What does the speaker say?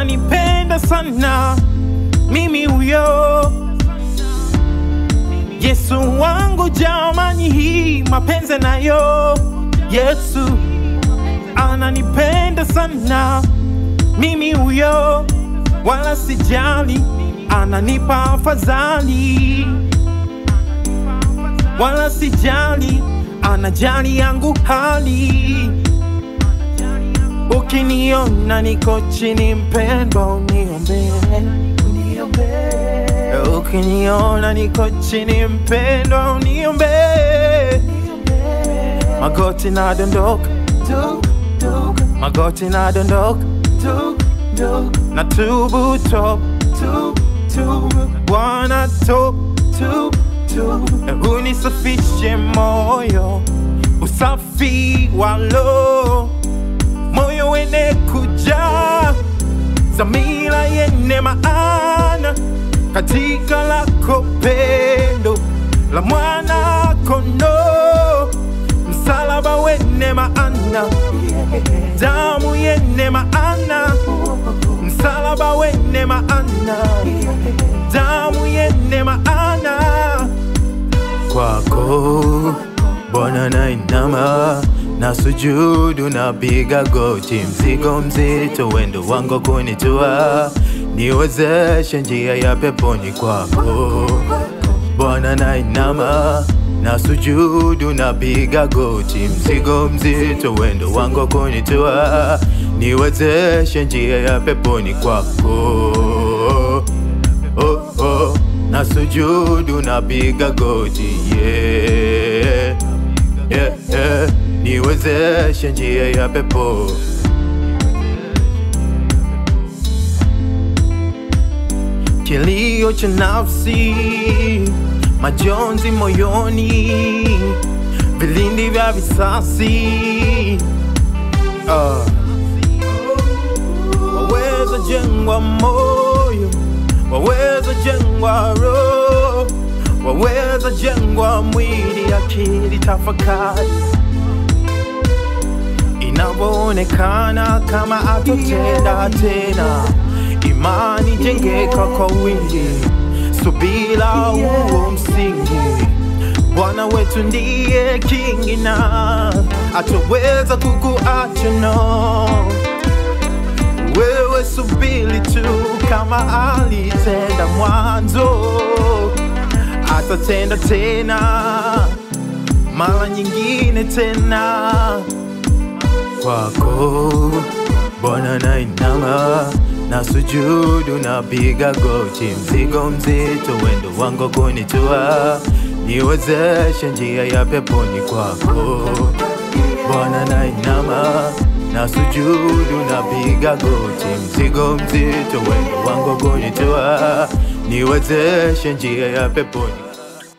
ananipenda sana, mimi huyo Yesu wangu jamani, hii mapenzi nayo. Yesu ananipenda sana, mimi huyo, wala sijali, ananipa afadhali, wala sijali, anajali yangu hali. Ukiniona niko chini mpendwa, uniombe. Ukiniona niko chini mpendwa, uniombe. Magoti nadondoka, magoti nadondoka, natubu top, Bwana top, unisafishe moyo, usafi walo, moyo wene kujaa dhamira yenye maana, katika lako pendo la mwana kondoo, msalaba wenye maana, damu yenye maana, msalaba wenye maana, damu yenye maana. Kwako Bwana nainama, nasujudu, napiga goti, mzigo mzito wendo wangu kunitua, niwezeshe njia ya peponi. Kwako Bwana nainama, nasujudu, napiga goti, mzigo mzito wendo wangu kunitua, niwezeshe njia ya peponi. Kwako nasujudu, napiga goti, niwezeshe njia ya pepo. Kilio cha nafsi, majonzi moyoni, vilindi vya visasi, waweza jengwa moyo, waweza jengwa roho, waweza jengwa mwili, akili, tafakari. Inavyoonekana kama atotenda tena, imani jengeka kwa wingi, subira huo msingi. Bwana wetu ndiye kingi na ataweza kukuacha, no. Wewe subiri tu, kama alitenda mwanzo, atatenda tena, mara nyingine tena. Kwako Bwana nainama, nasujudu, napiga goti, mzigo mzito wendo wangu kunitua, niwezeshe njia ya peponi. Kwako Bwana nainama, nasujudu, napiga goti, mzigo mzito wendo wangu kunitua, niwezeshe njia ya peponi.